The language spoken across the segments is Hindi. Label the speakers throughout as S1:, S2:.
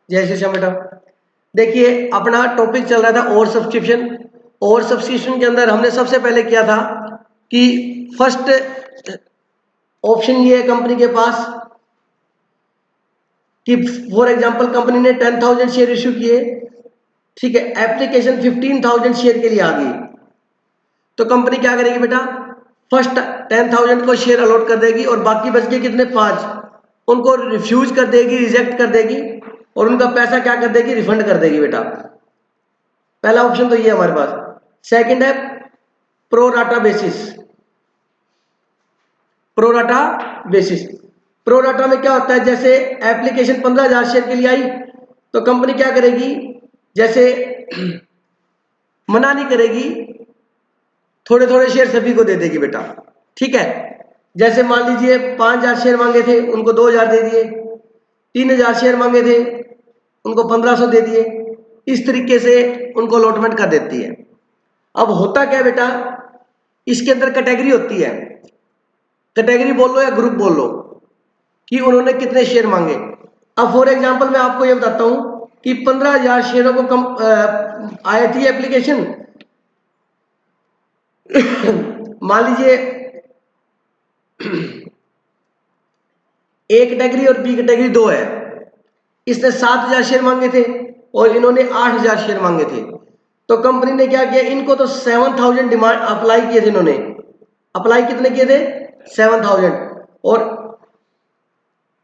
S1: जय श्री श्याम बेटा। देखिए अपना टॉपिक चल रहा था ओवर सब्सक्रिप्शन। ओवर सब्सक्रिप्शन के अंदर हमने सबसे पहले किया था कि फर्स्ट ऑप्शन ये है कंपनी के पास कि फॉर एग्जांपल कंपनी ने 10,000 शेयर इश्यू किए, ठीक है, एप्लीकेशन 15,000 शेयर के लिए आ गई, तो कंपनी क्या करेगी बेटा, फर्स्ट 10,000 को शेयर अलॉट कर देगी और बाकी बच गए कितने, 5, उनको रिफ्यूज कर देगी, रिजेक्ट कर देगी और उनका पैसा क्या कर देगी, रिफंड कर देगी बेटा। पहला ऑप्शन तो ये है हमारे पास। सेकंड है pro rata basis. Pro rata basis, pro rata में क्या होता है, जैसे एप्लीकेशन 15,000 शेयर के लिए आई तो कंपनी क्या करेगी, जैसे मना नहीं करेगी, थोड़े थोड़े शेयर सभी को दे देगी बेटा, ठीक है। जैसे मान लीजिए 5,000 शेयर मांगे थे, उनको 2,000 दे दिए, 3,000 शेयर मांगे थे, उनको 1,500 दे दिए, इस तरीके से उनको अलॉटमेंट कर देती है। अब होता क्या बेटा, इसके अंदर कैटेगरी होती है, कैटेगरी बोल लो या ग्रुप बोल लो, कि उन्होंने कितने शेयर मांगे। अब फॉर एग्जांपल मैं आपको ये बताता हूं कि 15,000 शेयरों को आई थी एप्लीकेशन। मान लीजिए ए कैटेगरी और बी कैटेगरी दो है, इसने 7,000 शेयर मांगे थे और इन्होंने 8,000 शेयर मांगे थे, तो कंपनी ने क्या किया, इनको तो 7,000 डिमांड अप्लाई किए थे, इन्होंने अप्लाई कितने किए थे, 7,000, और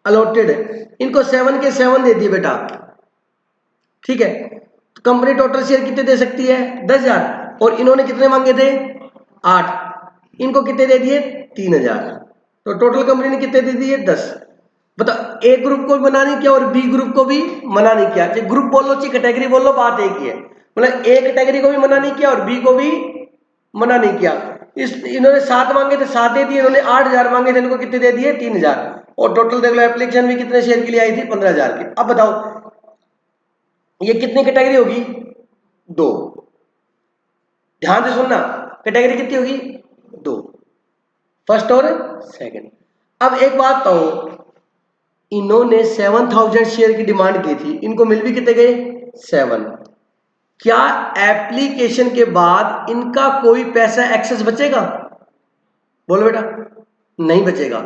S1: अलॉटेड इनको 7 के 7 दे दिए बेटा, ठीक है। तो कंपनी टोटल शेयर कितने दे सकती है, 10,000, और इन्होंने कितने मांगे थे, 8, इनको कितने दे दिए, 3,000, तो टोटल कंपनी ने कितने दे दिए, 10। बताओ, ए ग्रुप को मना नहीं किया और बी ग्रुप को भी मना नहीं किया, चाहे ग्रुप बोल लो चाहे कैटेगरी बोल लो, बात एक ही है। मतलब ए कैटेगरी को भी मना नहीं किया और बी को भी मना नहीं किया। इन्होंने 7 मांगे थे, 7 दे दिए, इन्होंने 8,000 मांगे थे, इनको कितने दे दिए, 3,000, और टोटल देख लो एप्लीकेशन भी कितने शेयर के लिए आई थी, 15,000 की। अब बताओ ये कितनी कैटेगरी होगी, 2, ध्यान से सुनना, कैटेगरी कितनी होगी, 2, फर्स्ट और सेकंड। अब एक बात तो, इन्होंने 7,000 शेयर की डिमांड की थी, इनको मिल भी कितने गए, 7। क्या एप्लीकेशन के बाद इनका कोई पैसा एक्सेस बचेगा, बोलो बेटा, नहीं बचेगा।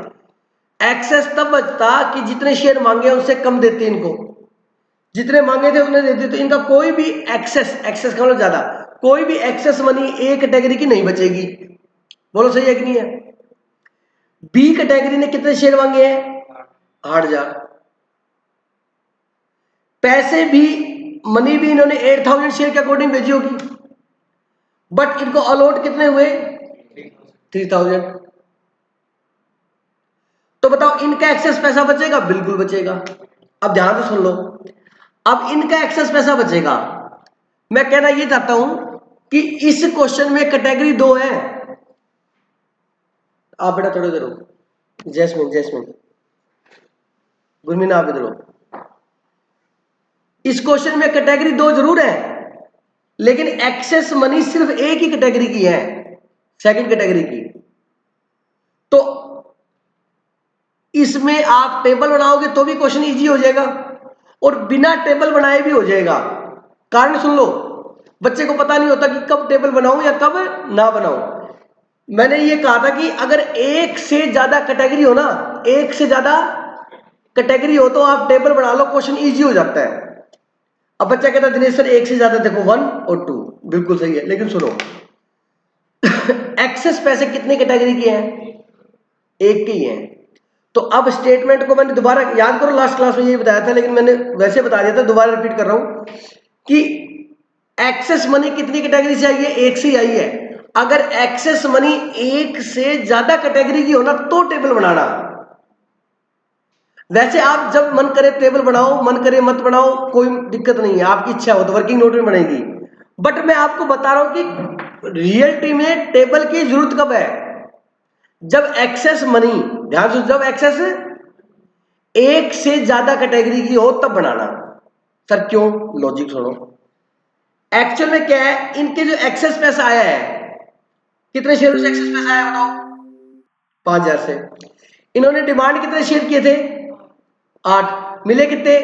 S1: एक्सेस तब बचता कि जितने शेयर मांगे उनसे कम देते, इनको जितने मांगे थे उतने देते, तो इनका कोई भी एक्सेस, एक्सेस का मतलब ज्यादा, कोई भी एक्सेस मनी ए कैटेगरी की नहीं बचेगी। बोलो सही है कि नहीं है। बी कैटेगरी ने कितने शेयर मांगे हैं, 8,000, पैसे भी, मनी भी इन्होंने 8,000 शेयर के अकॉर्डिंग भेजी होगी, बट इनको अलॉट कितने हुए, 3,000। तो बताओ इनका एक्सेस पैसा बचेगा, बिल्कुल बचेगा। अब ध्यान से सुन लो, अब इनका एक्सेस पैसा बचेगा। मैं कहना ये चाहता हूं कि इस क्वेश्चन में कैटेगरी 2 है। आप बेटा थोड़ी देर हो, जैस्मिन जैस्मिन गुरमीना आप इधर हो। इस क्वेश्चन में कैटेगरी 2 जरूर है, लेकिन एक्सेस मनी सिर्फ एक ही कैटेगरी की है, सेकंड कैटेगरी की। तो इसमें आप टेबल बनाओगे तो भी क्वेश्चन इजी हो जाएगा और बिना टेबल बनाए भी हो जाएगा। कारण सुन लो, बच्चे को पता नहीं होता कि कब टेबल बनाऊं या कब ना बनाऊं। मैंने ये कहा था कि अगर एक से ज्यादा कैटेगरी हो ना, एक से ज्यादा कैटेगरी हो तो आप टेबल बना लो, क्वेश्चन इजी हो जाता है। अब बच्चा कहता है दिनेश सर एक से ज्यादा देखो 1 और 2, बिल्कुल सही है, लेकिन सुनो एक्सेस पैसे कितनी कैटेगरी के हैं, एक के ही हैं। तो अब स्टेटमेंट को मैंने दोबारा याद करो, लास्ट क्लास में ये बताया था, लेकिन मैंने वैसे बता दिया था, दोबारा रिपीट कर रहा हूं कि एक्सेस मनी कितनी कैटेगरी से आई है, एक से ही आई है। अगर एक्सेस मनी एक से ज्यादा कैटेगरी की हो ना तो टेबल बनाना। वैसे आप जब मन करे टेबल बनाओ, मन करे मत बनाओ, कोई दिक्कत नहीं है, आपकी इच्छा हो तो वर्किंग नोट में बनेगी। बट मैं आपको बता रहा हूं कि रियलिटी में टेबल की जरूरत कब है, जब एक्सेस मनी, ध्यान से, जब एक्सेस एक से ज्यादा कैटेगरी की हो तब बनाना। सर क्यों, लॉजिक सुनो। एक्चुअल में क्या है, इनके जो एक्सेस पैसा आया है, कितने शेयर से एक्सेस पैसा आया बताओ, 5,000 से। इन्होंने डिमांड कितने शेयर किए थे, 8, मिले कितने,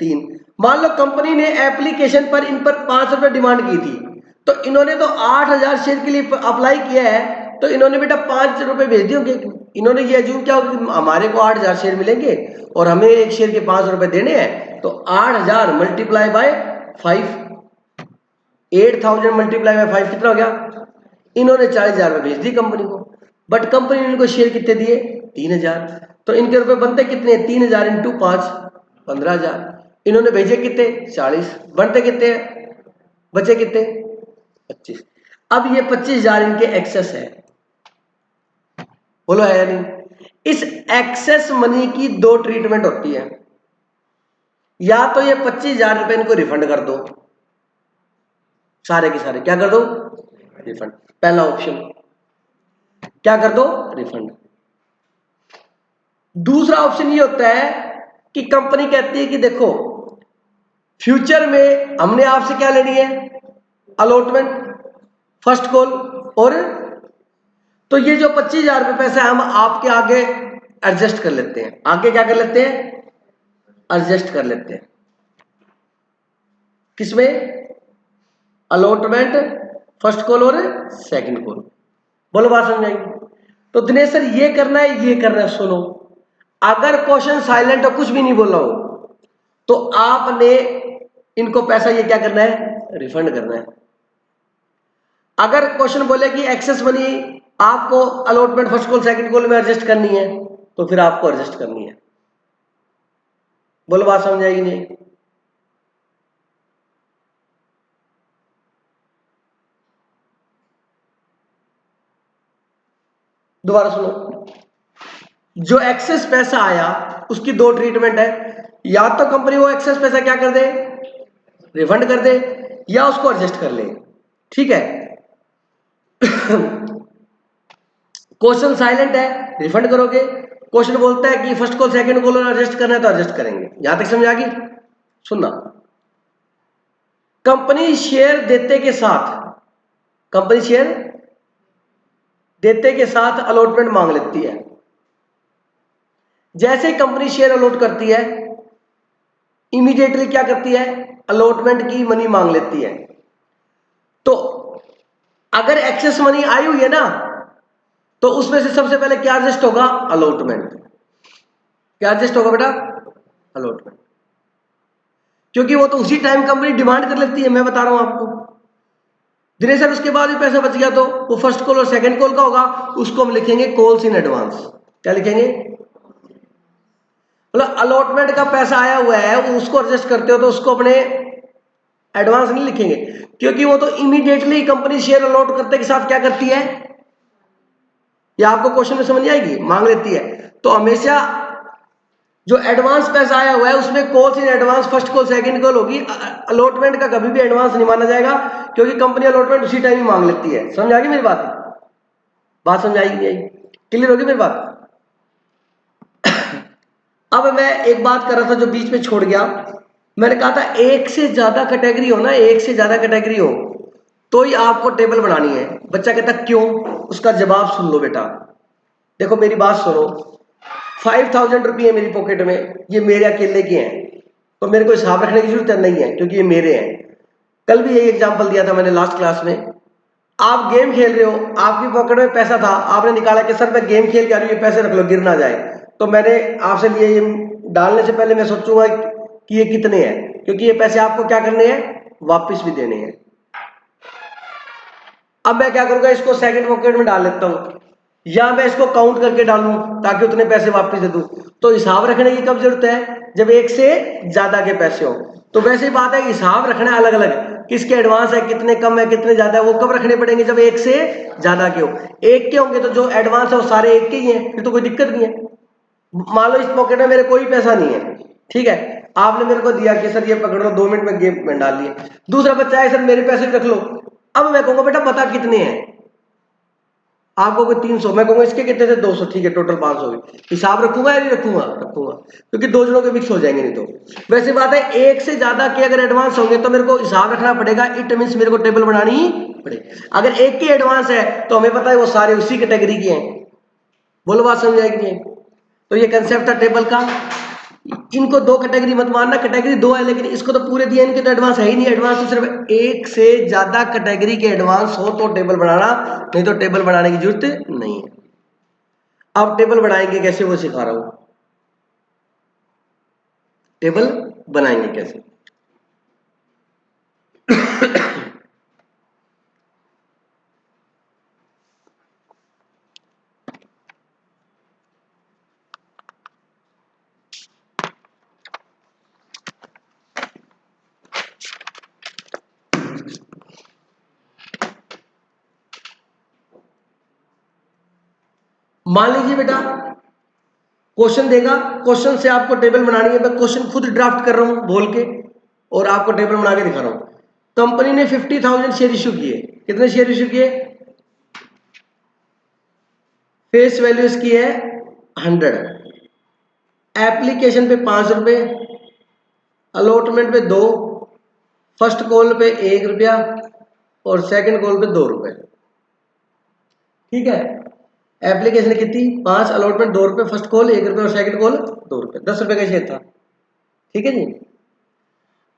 S1: 3। मान लो कंपनी ने एप्लीकेशन पर इन पर 5 रुपए डिमांड की थी, तो इन्होंने तो 8,000 शेयर के लिए अप्लाई किया है, तो इन्होंने बेटा 5 रुपए भेज दिए होंगे। इन्होंने ये अज्यूम किया होगा कि हमारे को 8,000 शेयर मिलेंगे और हमें एक शेयर के 5 रुपए देने हैं, तो 8,000 मल्टीप्लाई बाय 5, 8,000 मल्टीप्लाई बाय 5 कितना हो गया? इन्होंने 40,000 रुपए भेज दी कंपनी को, बट कंपनी ने इनको शेयर कितने दिए? 3,000। तो इनके रुपए बनते कितने? 3,000 इंटू 5, 15,000। इन्होंने भेजे कितने? 40। बनते कितने हैं? बचे कितने? 25। अब ये 25,000 इनके एक्सेस है, बोलो है या नहीं? इस एक्सेस मनी की दो ट्रीटमेंट होती है, या तो ये 25,000 रुपए इनको रिफंड कर दो, सारे के सारे क्या कर दो? रिफंड। पहला ऑप्शन क्या कर दो? रिफंड। दूसरा ऑप्शन ये होता है कि कंपनी कहती है कि देखो फ्यूचर में हमने आपसे क्या लेनी है? अलॉटमेंट, फर्स्ट कॉल, और तो ये जो 25,000 रुपए पैसा हम आपके आगे एडजस्ट कर लेते हैं। आगे क्या कर लेते हैं? एडजस्ट कर लेते हैं। किसमें? अलॉटमेंट, फर्स्ट कॉल और सेकंड कॉल। बोलो बात समझ आएगी? तो दिनेश सर ये करना है, ये करना है। सुनो, अगर क्वेश्चन साइलेंट और कुछ भी नहीं बोला हो तो आपने इनको पैसा ये क्या करना है? रिफंड करना है। अगर क्वेश्चन बोले कि एक्सेस मनी आपको allotment, first call, second call में एडजस्ट करनी है, तो फिर आपको एडजस्ट करनी है। बोलो बात समझ आएगी नहीं? दोबारा सुनो, जो एक्सेस पैसा आया उसकी दो ट्रीटमेंट है, या तो कंपनी वो एक्सेस पैसा क्या कर दे? रिफंड कर दे, या उसको एडजस्ट कर ले। ठीक है? क्वेश्चन साइलेंट है, रिफंड करोगे। क्वेश्चन बोलता है कि first call, second call adjust करना है, तो एडजस्ट करेंगे। यहां तक समझ आ गई? सुनना, कंपनी शेयर देते के साथ, कंपनी शेयर देते के साथ अलॉटमेंट मांग लेती है। जैसे कंपनी शेयर अलॉट करती है, इमीडिएटली क्या करती है? अलॉटमेंट की मनी मांग लेती है। तो अगर एक्सेस मनी आई हुई है ना, तो उसमें से सबसे पहले क्या एडजस्ट होगा? अलॉटमेंट। क्या एडजस्ट होगा बेटा? अलॉटमेंट। क्योंकि वो तो उसी टाइम कंपनी डिमांड कर लेती है, मैं बता रहा हूं आपको। दिनेश सर उसके बाद भी पैसा बच गया, तो वो फर्स्ट कॉल और सेकंड कॉल का होगा, उसको हम लिखेंगे कॉल्स इन एडवांस। क्या लिखेंगे? मतलब अलॉटमेंट का पैसा आया हुआ है, उसको एडजस्ट करते हो तो उसको अपने एडवांस नहीं लिखेंगे, क्योंकि वो तो इमीडिएटली कंपनी शेयर अलॉट करते के साथ क्या करती है? या आपको क्वेश्चन में समझ आएगी? मांग लेती है। तो हमेशा जो एडवांस पैसा आया हुआ है उसमें calls in advance, first call, second call होगी। अलॉटमेंट का कभी भी एडवांस नहीं माना जाएगा, क्योंकि कंपनी अलॉटमेंट उसी टाइम ही मांग लेती है। समझ आ गई मेरी बात? बात समझ आएगी नहीं आई? क्लियर होगी मेरी बात? अब मैं एक बात कर रहा था जो बीच में छोड़ गया। मैंने कहा था एक से ज्यादा कैटेगरी हो ना, एक से ज्यादा कैटेगरी हो तो ही आपको टेबल बनानी है। बच्चा कहता क्यों? उसका जवाब सुन लो बेटा। देखो मेरी बात सुनो, 5,000 रुपये मेरी पॉकेट में, ये मेरे अकेले के हैं, तो मेरे को हिसाब रखने की जरूरत नहीं है, क्योंकि ये मेरे हैं। कल भी यही एग्जांपल दिया था मैंने लास्ट क्लास में। आप गेम खेल रहे हो, आपकी पॉकेट में पैसा था, आपने निकाला कि सर मैं गेम खेल के आ रही हूँ, ये पैसे रख लो गिर ना जाए, तो मैंने आपसे लिए। ये डालने से पहले मैं सोचूंगा कि ये कितने हैं, क्योंकि ये पैसे आपको क्या करने हैं? वापस भी देने हैं। अब मैं क्या करूंगा? इसको सेकंड पॉकेट में डाल लेता हूं, या मैं इसको काउंट करके डालूं ताकि उतने पैसे वापस दे दूं। तो हिसाब रखने की कब जरूरत है? जब एक से ज्यादा के पैसे हो। तो वैसे ही बात है, हिसाब रखना अलग अलग, किसके एडवांस है, कितने कम है, कितने ज्यादा है, वो कब रखने पड़ेंगे? जब एक से ज्यादा के हो। एक के होंगे तो जो एडवांस है वो सारे एक के ही हैं, फिर तो कोई दिक्कत नहीं है। मान लो इस पॉकेट में मेरे कोई पैसा नहीं है, ठीक है, आपने मेरे को दिया कि सर ये पकड़ लो, 2 मिनट में गेम में डाल लिए। दूसरा बच्चा है, सर मेरे पैसे रख लो। अब मैं कहूंगा बेटा बता कितने हैं? आपको कोई 300, मैं कहूंगा इसके कितने थे? 200, ठीक है टोटल 500 हो गई। हिसाब रखूंगा या नहीं रखूंगा? रखूंगा, क्योंकि दो जनों के मिक्स हो जाएंगे नहीं तो। वैसे बात है, एक से ज्यादा के अगर एडवांस होंगे तो मेरे को हिसाब रखना पड़ेगा, इट मींस मेरे को टेबल बनानी ही पड़ेगी। अगर एक के एडवांस है तो हमें पता है वो सारे उसी कैटेगरी के हैं। बोलो बात समझ आएगी नहीं? तो ये कंसेप्ट था टेबल का। इनको दो कैटेगरी मत मानना, कैटेगरी दो है लेकिन इसको तो पूरे दिए, इनके तो एडवांस है ही नहीं। एडवांस तो सिर्फ एक से ज्यादा कैटेगरी के एडवांस हो तो टेबल बनाना, नहीं तो टेबल बनाने की जरूरत नहीं है। अब टेबल बनाएंगे कैसे वो सिखा रहा हूं। टेबल बनाएंगे कैसे मान लीजिए बेटा क्वेश्चन देगा, क्वेश्चन से आपको टेबल बनानी है। मैं क्वेश्चन खुद ड्राफ्ट कर रहा हूं बोल के और आपको टेबल बना के दिखा रहा हूं। कंपनी ने 50,000 शेयर इश्यू किए। कितने शेयर इश्यू किए? फेस वैल्यू इसकी है 100, एप्लीकेशन पे 5 रुपए, अलॉटमेंट पे 2, फर्स्ट कॉल पे 1 रुपया और सेकंड कॉल पे 2 रुपए। ठीक है, एप्लीकेशन कितनी? 5, अलॉटमेंट 2 रुपए, फर्स्ट कॉल 1 रुपये और सेकंड कॉल 2 रुपए, 10 रुपए का शेयर था। ठीक है जी।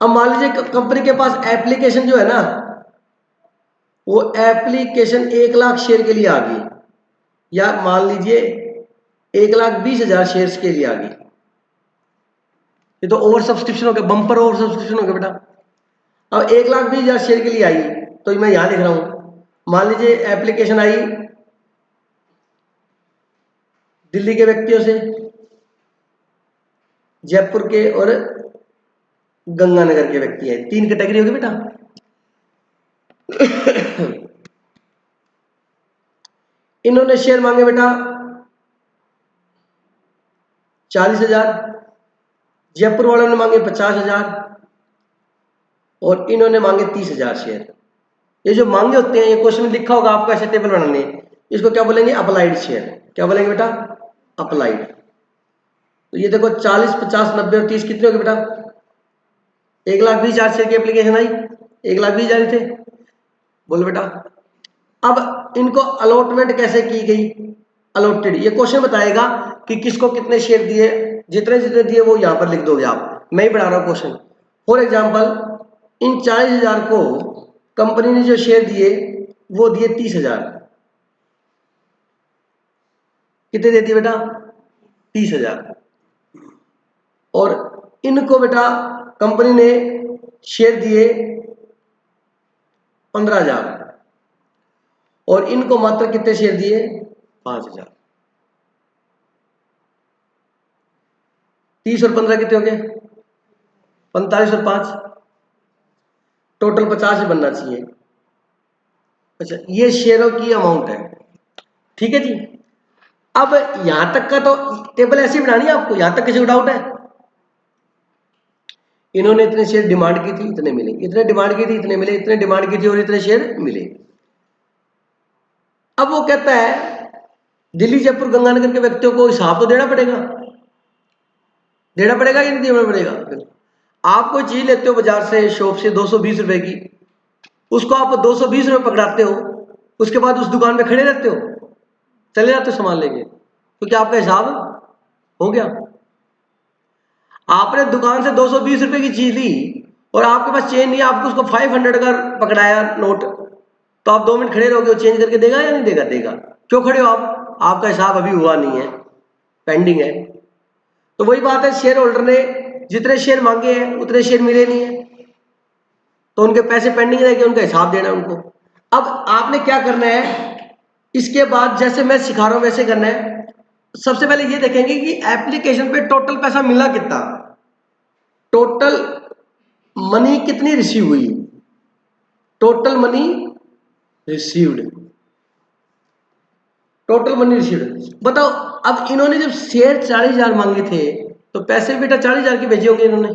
S1: अब मान लीजिए कंपनी के पास एप्लीकेशन जो है ना, वो एप्लीकेशन 1 लाख शेयर के लिए आ गई, या मान लीजिए 1,20,000 शेयर्स के लिए आ गई। ये तो ओवर सब्सक्रिप्शन हो गया, बम्पर ओवर सब्सक्रिप्शन हो गया बेटा। अब 1,20,000 शेयर के लिए आई, तो मैं यहां लिख रहा हूं। मान लीजिए एप्लीकेशन आई दिल्ली के व्यक्तियों से, जयपुर के और गंगानगर के व्यक्ति हैं। 3 कैटेगरी होगी बेटा। इन्होंने शेयर मांगे बेटा 40,000, जयपुर वालों ने मांगे 50,000 और इन्होंने मांगे 30,000 शेयर। ये जो मांगे होते हैं, ये क्वेश्चन में लिखा होगा आपको, ऐसे टेबल बनाने। इसको क्या बोलेंगे? Applied share. क्या बोलेंगे बेटा? अप्लाइड। तो ये देखो 40, 50, 90 और 30 कितने हो गए बेटा? 1,20,000 शेयर की एप्लीकेशन आई, 1,20,000 थे। बोलो बेटा। अब इनको अलॉटमेंट कैसे की गई? अलॉटेड, ये क्वेश्चन बताएगा कि किसको कितने शेयर दिए। जितने जितने दिए वो यहां पर लिख दोगे आप, मैं ही पढ़ा रहा हूं क्वेश्चन। फॉर एग्जाम्पल इन 40,000 को कंपनी ने जो शेयर दिए वो दिए 30,000। कितने दे दिए बेटा? 30,000। और इनको बेटा कंपनी ने शेयर दिए 15,000 और इनको मात्र कितने शेयर दिए? 5,000। 30 और 15 कितने हो गए? 45 और 5 टोटल 50 ही बनना चाहिए। अच्छा, ये शेयरों की अमाउंट है। ठीक है जी। अब यहां तक का तो टेबल ऐसी बनानी है आपको। यहां तक किसी को डाउट है? इन्होंने इतने शेयर डिमांड की थी, इतने मिले, इतने डिमांड की थी, इतने मिले, इतने डिमांड की थी और इतने शेयर मिले। अब वो कहता है दिल्ली, जयपुर, गंगानगर के व्यक्तियों को हिसाब तो देना पड़ेगा। देना पड़ेगा या नहीं देना पड़ेगा? आप कोई चीज लेते हो बाजार से, शॉप से 220 रुपए की, उसको आप 220 रुपए पकड़ाते हो, उसके बाद उस दुकान में खड़े रहते हो, चले जाते हो सामान लेके, क्योंकि आपका हिसाब हो गया। आपने दुकान से 220 रुपए की चीज ली और आपके पास चेंज नहीं है, आपको उसको 500 का पकड़ाया नोट, तो आप 2 मिनट खड़े रहोगे, वो चेंज करके देगा या नहीं देगा? देगा। क्यों खड़े हो आप? आपका हिसाब अभी हुआ नहीं है, पेंडिंग है। तो वही बात है, शेयर होल्डर ने जितने शेयर मांगे हैं उतने शेयर मिले नहीं है, तो उनके पैसे पेंडिंग रहेंगे, उनका हिसाब देना है उनको। अब आपने क्या करना है, इसके बाद जैसे मैं सिखा रहा हूं वैसे करना है। सबसे पहले ये देखेंगे कि एप्लीकेशन पे टोटल पैसा मिला कितना, टोटल मनी कितनी रिसीव हुई, total money received, total money received बताओ। अब इन्होंने जब शेयर 40,000 मांगे थे तो पैसे बेटा 40,000 के भेजे होंगे इन्होंने,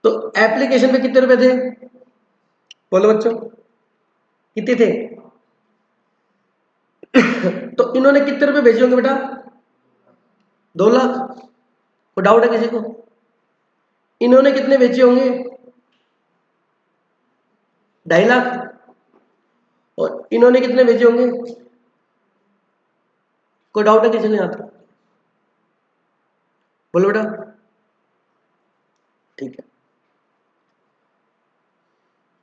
S1: तो एप्लीकेशन पे कितने रुपए थे? बोलो बच्चों, कितने थे? तो इन्होंने कितने रुपए भेजे होंगे बेटा? 2 लाख। कोई डाउट है किसी को? इन्होंने कितने भेजे होंगे? 2.5 लाख। और इन्होंने कितने भेजे होंगे? कोई डाउट है किसी को यहां तक? बोलो बेटा। ठीक है,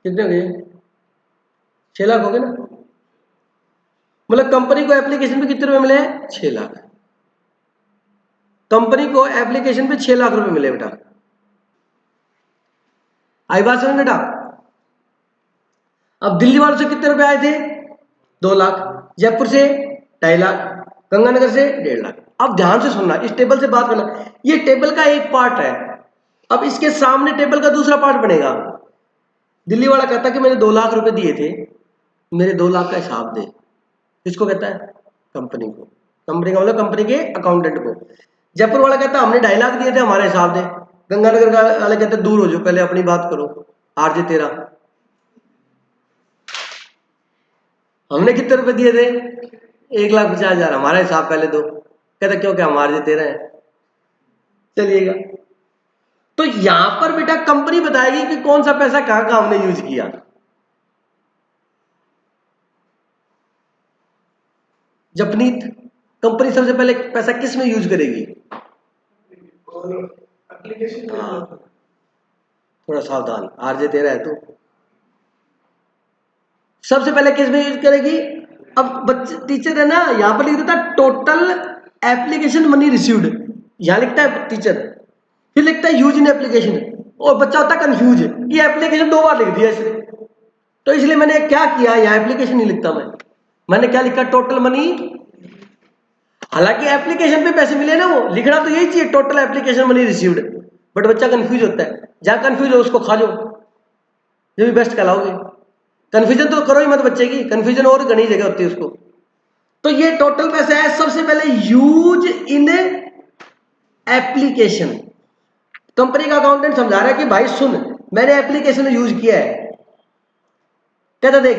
S1: कितने हो गए? 6 लाख हो गए ना। मतलब कंपनी को एप्लीकेशन पे कितने रुपए मिले हैं? 6 लाख। कंपनी को एप्लीकेशन पे 6 लाख रुपए मिले बेटा। आई बात समझ बेटा? अब दिल्ली वालों से कितने रुपए आए थे? 2 लाख। जयपुर से 2.5 लाख। गंगानगर से 1.5 लाख। अब ध्यान से सुनना, इस टेबल से बात करना, ये टेबल का एक पार्ट है। अब इसके सामने टेबल का दूसरा पार्ट बनेगा। दिल्ली वाला कहता है कि मैंने 2 लाख रुपए दिए थे, मेरे 2 लाख का हिसाब दे। किसको कहता है? कंपनी को। कंपनी का मतलब कंपनी के अकाउंटेंट को। जयपुर वाला कहता है हमने 2.5 लाख दिए थे, हमारा हिसाब दे। गंगानगर वाले कहते हैं दूर हो जाओ, पहले अपनी बात करो। आरजे तेरा, हमने कितने रुपए दिए थे? 1,50,000, हमारा हिसाब पहले दो। कहता क्यों, क्या हम आरजे तेरा है? चलिएगा। तो यहां पर बेटा कंपनी बताएगी कि कौन सा पैसा कहां कहां हमने यूज किया। जपनीत, कंपनी सबसे पहले पैसा किस में यूज करेगी? हाँ, थोड़ा सावधान, आरजे तेरा है तो सबसे पहले किस में यूज करेगी? अब बच्चे, टीचर है ना, यहां पर लिख देता टोटल एप्लीकेशन मनी रिसीव्ड, यहां लिखता है टीचर, फिर लिखता है यूज इन एप्लीकेशन, और बच्चा होता है कंफ्यूज, ये एप्लीकेशन 2 बार लिख दिया इसने। तो इसलिए मैंने क्या किया, यहां एप्लीकेशन नहीं लिखता मैंने क्या लिखा? Total money. हालांकि एप्लीकेशन पे पैसे मिले ना, वो लिखना तो यही चाहिए, total application money received. But बच्चा कंफ्यूज होता है, जहां कंफ्यूज हो उसको खा लो, जो भी बेस्ट कहलाओगे। कंफ्यूजन तो करो ही मत बच्चे की, कंफ्यूजन और घनी जगह होती है उसको। तो ये टोटल पैसा है। सबसे पहले यूज इन एप्लीकेशन। कंपनी का अकाउंटेंट समझा रहा है कि भाई सुन, मैंने एप्लीकेशन यूज किया है। कहता देख,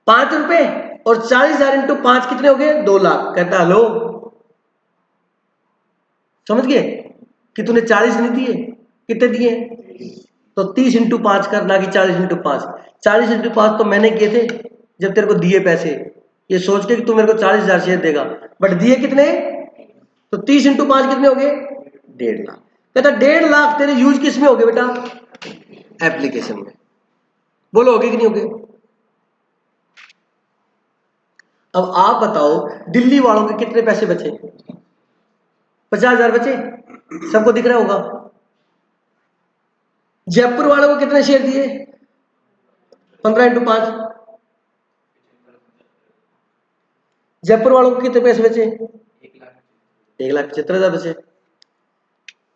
S1: 5 रुपए और 40,000 इंटू 5 कितने हो गए? 2 लाख। कहता हेलो, समझ गए कि तूने 40 नहीं दिए, कितने दिए? तो 30 इंटू 5 कर, ना कि 40 इंटू 5। 40 इंटू 5 तो मैंने किए थे जब तेरे को दिए पैसे, ये सोच के कि तू मेरे को 40,000 शेयर देगा, बट दिए कितने? तो 30 इंटू 5 कितने हो गए? 1.5 लाख। कहता 1.5 लाख तेरे यूज किस में हो गए बेटा? एप्लीकेशन में। बोलो हो गए कि नहीं हो गए? अब आप बताओ, दिल्ली वालों के कितने पैसे बचे? 50,000 बचे, सबको दिख रहा होगा। जयपुर वालों को कितने शेयर दिए? 15 इंटू 5। जयपुर वालों को कितने पैसे बचे? 1,75,000 बचे।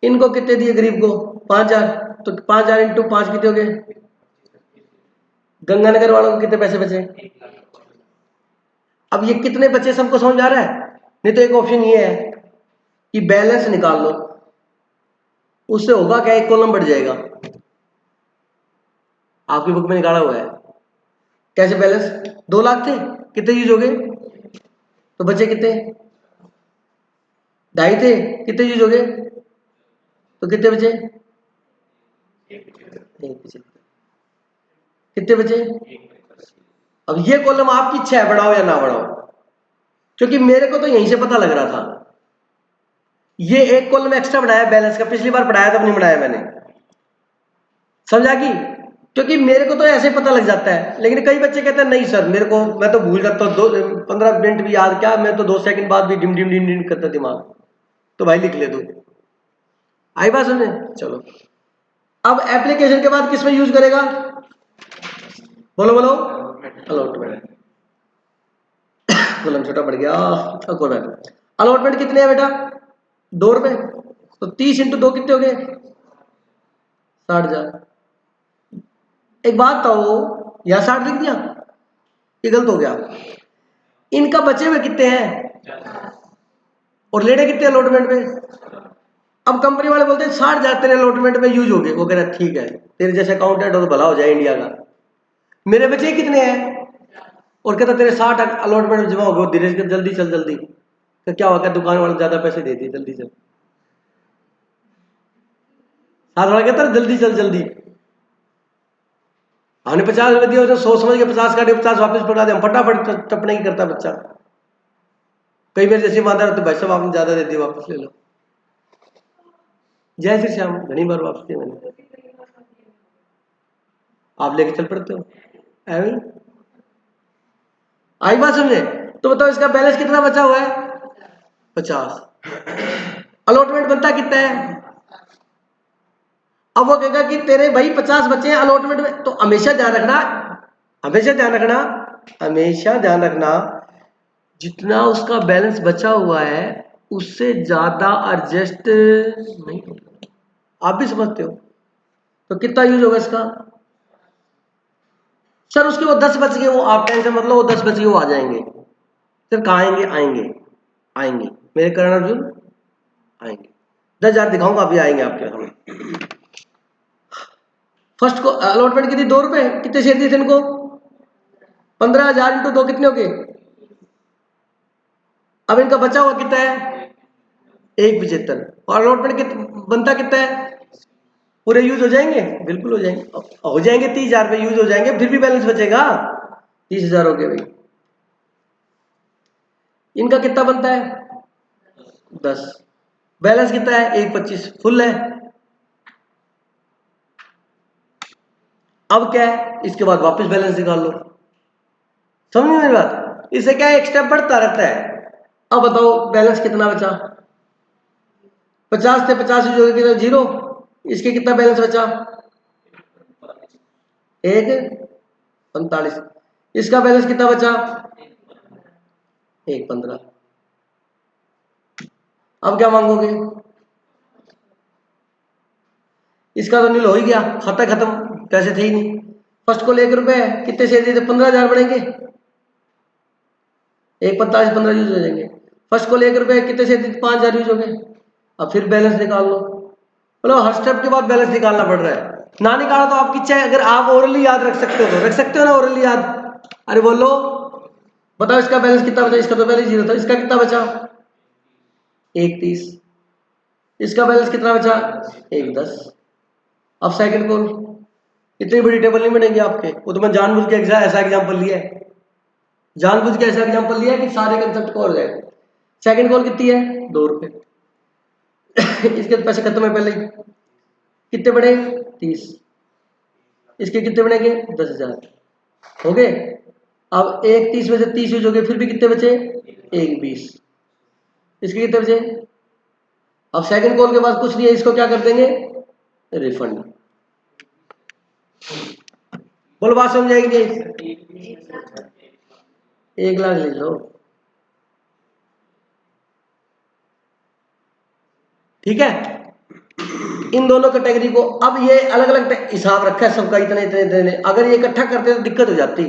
S1: इनको कितने दिए गरीब को? 5,000। तो 5,000 इंटू 5 कितने हो गए? गंगानगर वालों को कितने पैसे बचे? अब ये कितने बचे सबको समझ आ रहा है? नहीं तो एक ऑप्शन ये है कि बैलेंस निकाल लो, उससे होगा क्या, एक कॉलम बढ़ जाएगा। आपकी बुक में निकाला हुआ है कैसे बैलेंस। 2 लाख थे, कितने यूज हो गए? तो बचे कितने? 2.5 थे, कितने यूज हो गए? तो कितने बचे? कितने बचे? अब ये कॉलम आपकी इच्छा है बढ़ाओ या ना बढ़ाओ, क्योंकि मेरे को तो यहीं से पता लग रहा था। ये एक कॉलम एक्स्ट्रा बढ़ाया बैलेंस का, पिछली बार बढ़ाया तब नहीं बढ़ाया मैंने, समझा कि? क्योंकि मेरे को तो ऐसे पता लग जाता है, लेकिन कई बच्चे कहते हैं नहीं सर मेरे को, मैं तो भूल जाता हूँ, 15 मिनट भी याद, क्या मैं तो 2 सेकंड बाद भी डिम डिम डिम डिम करता दिमाग। तो भाई लिख ले दो। आई बात समझे? चलो, अब एप्लीकेशन के बाद किस में यूज करेगा? बोलो बोलो। अलॉटमेंट। कॉलम छोटा पड़ गया। अलॉटमेंट कितने है बेटा? 2 रुपए। तो 30 इंटू 2 कितने हो गए? 60,000। एक बात बताओ, यहां 60 लिख दिया, ये गलत हो गया। इनका बचे हुए कितने हैं और लेने कितने अलॉटमेंट में? अब कंपनी वाले बोलते हैं 60,000 तेरे अलॉटमेंट में यूज हो गए। वो कह रहा है ठीक है, तेरे जैसे अकाउंटेंट हो तो भला हो जाए इंडिया का। मेरे बचे कितने हैं? और कहता तेरे 60 अलॉटमेंट जमा हो गए, धीरे से जल्दी चल जल्दी। तो क्या होगा, दुकान वाले ज्यादा पैसे देते जल्दी चल। साथ वाला कहता है जल्दी चल जल्दी। हमने 50 रुपए दिया, सोच समझ के 50 काटे, 50 वापस पकड़ा दे, हम फटाफट टपने की करता बच्चा। कई बार जैसे ईमानदार होते भाई साहब आपने ज्यादा दे दिया, वापस ले लो। जय श्री श्याम, घनी बार वापस किया मैंने, आप लेके चल पड़ते हो एवं। आई बात समझे? तो बताओ इसका बैलेंस कितना बचा हुआ है? 50। अलॉटमेंट बनता कितना है? अब वो कहेगा कि तेरे भाई 50 बचे हैं अलॉटमेंट में, तो हमेशा ध्यान रखना, हमेशा ध्यान रखना, हमेशा ध्यान रखना, जितना उसका बैलेंस बचा हुआ है उससे ज्यादा एडजस्ट नहीं होगा। आप भी समझते हो? तो कितना यूज होगा इसका? सर उसके वो 10 बच गए, वो आप टेंशन मतलब वो 10 बच गए, वो आ जाएंगे। सर कहाँ आएंगे? आएंगे, आएंगे मेरे करण अर्जुन, आएंगे। 10,000 दिखाऊंगा, अभी आएंगे आपके सामने। फर्स्ट को अलॉटमेंट कितनी? 2 रुपए। कितने शेयर दिए थे इनको? 15,000 इंटू 2 कितने हो गए? अब इनका बचा हुआ कितना है? 1,75। और अलॉटमेंट बनता कितना है? पूरे यूज हो जाएंगे? बिल्कुल हो जाएंगे, हो जाएंगे 30,000 रुपए यूज हो जाएंगे, फिर भी बैलेंस बचेगा 30,000 हो गए भाई। इनका कितना बनता है? 10। बैलेंस कितना है? 1,25 फुल है। अब क्या है? इसके बाद वापस बैलेंस निकाल लो। समझ मेरी बात? इससे क्या है, एक स्टेप बढ़ता रहता है। अब बताओ बैलेंस कितना बचा? 50 से 50 जोड़ के 0। इसके कितना बैलेंस बचा? 1,45। इसका बैलेंस कितना बचा? 1,15। अब क्या मांगोगे? इसका तो नील हो ही गया, खाता खत्म, पैसे थे ही नहीं। फर्स्ट को 1 रुपए, कितने शेयर दिए थे? 15,000 बढ़ेंगे, 1,45 15 यूज हो जाएंगे। फर्स्ट को 1 रुपए, कितने शेयर दिए थे? 5,000 यूज हो गए। अब फिर बैलेंस निकाल लो। मतलब हर स्टेप के बाद बैलेंस निकालना पड़ रहा है। ना निकाला तो आपकी इच्छा है, अगर आप ओरली याद रख सकते हो तो रख सकते हो ना ओरली याद। अरे बोलो, बताओ इसका बैलेंस कितना बचा? इसका तो पहले 0 था, इसका कितना बचा? 1,30। इसका बैलेंस कितना बचा? 1,10। अब सेकंड कॉल, इतनी बड़ी टेबल नहीं बनेगी आपके, वो तो मैं जानबूझ के ऐसा एग्जांपल लिया है, जानबूझ के ऐसा एग्जांपल लिया है कि सारे कंसेप्ट कवर हो जाए। सेकंड कॉल कितनी है? 2 रुपए। इसके तो पैसे खत्म है पहले ही। कितने बड़े? 30। इसके कितने बनेंगे? 10,000 हो गए। अब 1,30 में से 30 यूज हो गए, फिर भी कितने बचे? 1,20। इसके कितने बचे? अब सेकंड कॉल के बाद कुछ नहीं है, इसको क्या कर देंगे? रिफंड। बोलो बात समझ आएगी? 1,00,000 ले लो, ठीक है। इन दोनों कैटेगरी को अब ये अलग अलग हिसाब रखा है सबका, इतने इतने इतने, अगर ये इकट्ठा करते तो दिक्कत हो जाती।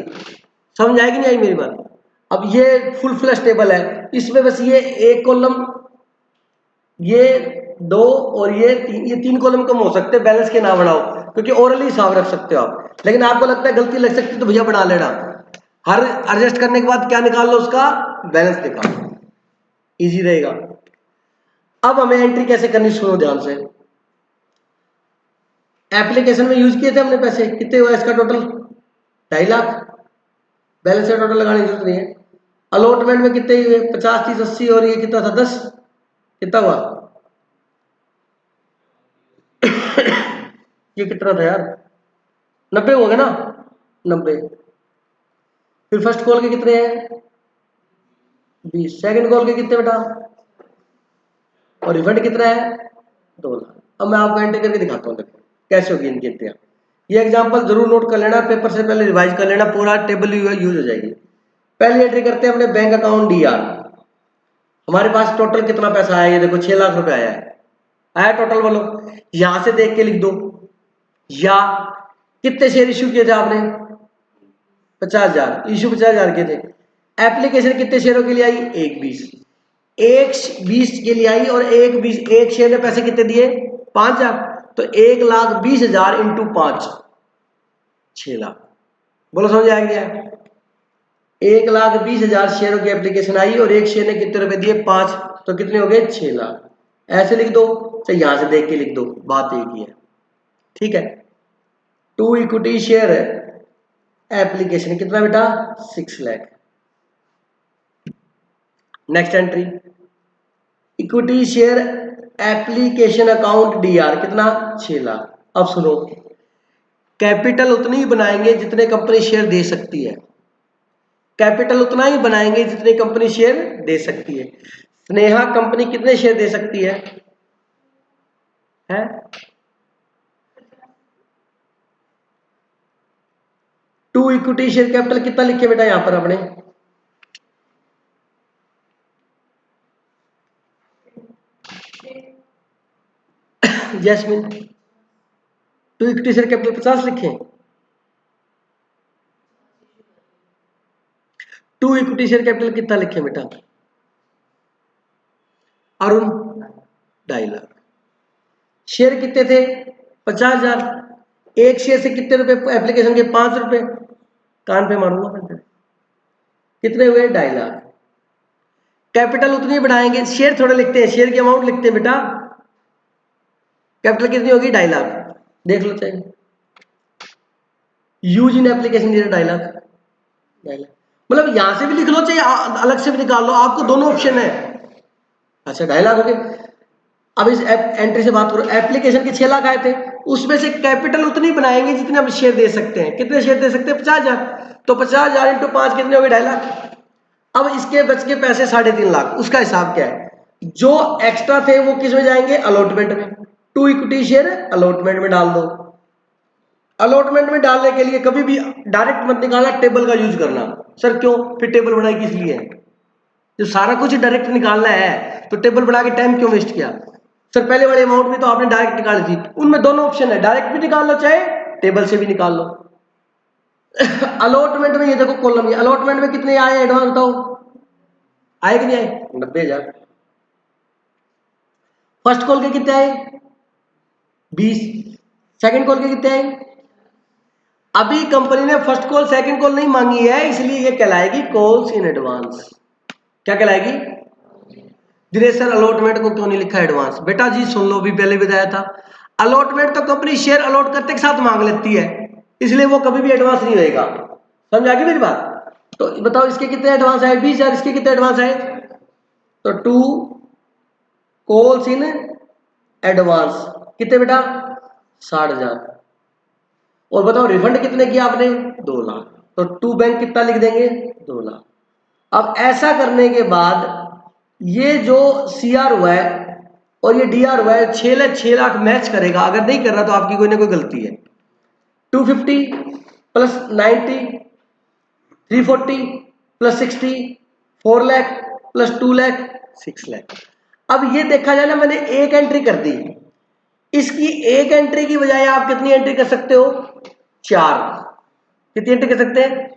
S1: समझ आएगी नहीं आई मेरी बात? अब ये फुल फ्लैश टेबल है, इसमें बस ये एक कॉलम, ये 2 और ये 3, ये 3 कॉलम कम हो सकते हैं, बैलेंस के ना बढ़ाओ, क्योंकि ओरली हिसाब रख सकते हो आप। लेकिन आपको लगता है गलती लग सकती है तो भैया बना लेना, हर एडजस्ट करने के बाद क्या निकाल लो? उसका बैलेंस निकालो, इजी रहेगा। अब हमें एंट्री कैसे करनी, सुनो ध्यान से। एप्लीकेशन में यूज किए थे हमने पैसे, कितने हुआ इसका टोटल? 2.5 लाख। बैलेंस का टोटल लगाने की जरूरत नहीं है। अलॉटमेंट में कितने हुए? 50 30 80, और ये कितना था? 10। कितना हुआ? ये कितना था यार? 90 हो गए ना? 90। फिर फर्स्ट कॉल के कितने हैं? 20। सेकंड कॉल के कितने बेटा? और रिफंड कितना है? 2 लाख। अब मैं आपको एंट्री करके दिखाता हूँ, देखो कैसे होगी इनकी एंट्रियां। ये एग्जांपल जरूर नोट कर लेना, पेपर से पहले रिवाइज कर लेना, पूरा टेबल यूज हो जाएगी। पहली एंट्री करते हैं अपने बैंक अकाउंट डीआर। हमारे पास टोटल कितना पैसा आया? ये देखो 6 लाख रुपए आया है। आया टोटल, बोलो। यहां से देख के लिख दो, या कितने शेयर इश्यू किए थे आपने? 50,000 इश्यू, 50,000 के थे। एप्लीकेशन कितने शेयरों के लिए आई? 1,20। 1,20 के लिए आई, और 1,20 एक शेयर ने पैसे कितने दिए? 5,000। तो 1,20,000 इंटू 5, 6 लाख। बोलो समझ आ गया? 1,20,000 शेयरों की एप्लीकेशन आई, और एक शेयर ने कितने रुपए दिए? 5। तो कितने हो गए? 6 लाख। ऐसे लिख दो, चाहे यहां से देख के लिख दो, बात एक ही है, ठीक है। 2 इक्विटी शेयर एप्लीकेशन कितना बेटा? 6 lakh. Next entry, equity share application account DR कितना 6 लाख। अब सुनो, कैपिटल उतनी ही बनाएंगे जितने कंपनी शेयर दे सकती है, कैपिटल उतना ही बनाएंगे जितने कंपनी शेयर दे सकती है। स्नेहा कंपनी कितने शेयर दे सकती है? 2 इक्विटी शेयर कैपिटल कितना लिखे बेटा यहां पर आपने? जैस्मिन 2 इक्विटी शेयर कैपिटल 50 लिखे। 2 इक्विटी शेयर कैपिटल कितना लिखे बेटा? अरुण 2.5 लाख। शेयर कितने थे? 50,000। एक शेयर से कितने रुपए एप्लीकेशन के? 5 रुपए। कान पे मारूंगा। कितने हुए? 2.5 लाख। कैपिटल उतनी बढ़ाएंगे, शेयर थोड़े लिखते हैं, शेयर की अमाउंट लिखते हैं बेटा। कैपिटल कितनी होगी? 2.5 लाख। देख लो चाहिए। Use in application 2.5 lakh. 2.5 lakh मतलब यहां से भी लिख लो चाहिए अलग से भी निकाल लो, आपको दोनों ऑप्शन है। अच्छा 2.5 लाख हो गए। अब इस एंट्री से बात करो, एप्लीकेशन के 6 लाख आए थे, उसमें से कैपिटल उतनी बनाएंगे जितने हम शेयर दे सकते हैं। कितने शेयर दे सकते हैं? 50,000। तो 50,000 इंटू 5 कितने हो गए? 2.5 लाख। अब इसके बच के पैसे 3.5 लाख। उसका हिसाब क्या है? जो एक्स्ट्रा थे वो किस में जाएंगे? अलॉटमेंट में। 2 इक्विटी शेयर अलॉटमेंट में डाल दो। अलॉटमेंट में डालने के लिए कभी भी डायरेक्ट मत निकालना, टेबल का यूज करना। सर क्यों? फिर टेबल बनाई किस लिए? जो सारा कुछ डायरेक्ट निकालना है तो टेबल बना के टाइम क्यों वेस्ट किया? सर पहले वाले अमाउंट में तो आपने डायरेक्ट निकाली थी। उनमें दोनों ऑप्शन है, डायरेक्ट भी निकाल लो चाहे टेबल से भी निकाल लो। अलॉटमेंट में ये देखो कॉलम, ये अलॉटमेंट में कितने आए एडवांस बताओ? आए कि नहीं आए? 90,000। फर्स्ट कॉल के कितने आए? 20। सेकंड कॉल के कितने आए? अभी कंपनी ने फर्स्ट कॉल सेकंड कॉल नहीं मांगी है, इसलिए ये कहलाएगी कॉल्स इन एडवांस। क्या कहलाएगी? दिनेश सर अलॉटमेंट को क्यों नहीं लिखा एडवांस? बेटा जी सुन लो, भी पहले बताया था, अलॉटमेंट तो कंपनी शेयर अलॉट करते के साथ मांग लेती है, इसलिए वो कभी भी एडवांस नहीं होएगा। समझ आ गई मेरी बात? तो बताओ इसके कितने एडवांस आए? 20,000। इसके कितने एडवांस आए? तो 2 कॉल्स इन एडवांस कितने बेटा? 60,000। और बताओ रिफंड कितने किया आपने? 2 लाख। तो 2 बैंक कितना लिख देंगे? 2 लाख। अब ऐसा करने के बाद ये जो सीआर हुआ है और ये डीआर हुआ है, 6 लाख मैच करेगा। अगर नहीं कर रहा तो आपकी कोई ना कोई गलती है। 250 plus 90 340 plus 60 4 lakh plus 2 lakh 6 lakh. अब ये देखा जाए ना, मैंने एक एंट्री कर दी, इसकी एक एंट्री की बजाय आप कितनी एंट्री कर सकते हो? 4। कितनी एंट्री कर सकते हैं?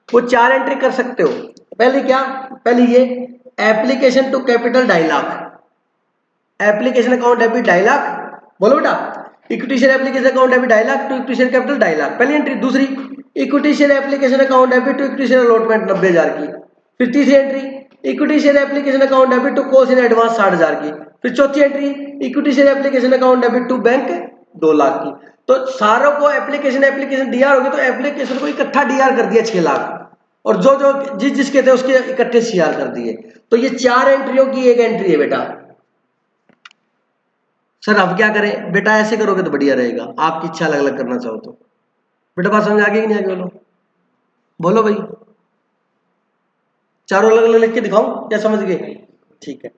S1: वो 4 एंट्री कर सकते हो। पहले क्या? पहले ये application to capital 2.5 lakh, application account debit 2.5 lakh. बोलो बेटा, equity share application account debit 2.5 lakh to equity share capital 2.5 lakh, पहली एंट्री। दूसरी, equity share application account debit to equity share allotment 90,000 की। फिर तीसरी entry, equity share application account debit to cost in advance 60,000 की। फिर चौथी entry, equity share application account debit to bank 2 lakh की। तो सारों को एप्लीकेशन डीआर हो गया, तो एप्लीकेशन को इकट्ठा डीआर कर दिया 6 लाख, और जो जो जिसके थे उसके इकट्ठे सीआर कर दिए। तो ये 4 एंट्रियों की एक एंट्री है बेटा। सर अब क्या करें? बेटा ऐसे करोगे तो बढ़िया रहेगा, आपकी इच्छा अलग अलग करना चाहो तो। बेटा बात समझ आ गई कि नहीं आ गई? बोलो बोलो भाई, चारों अलग अलग लिख के दिखाऊं क्या? समझ गए? ठीक है।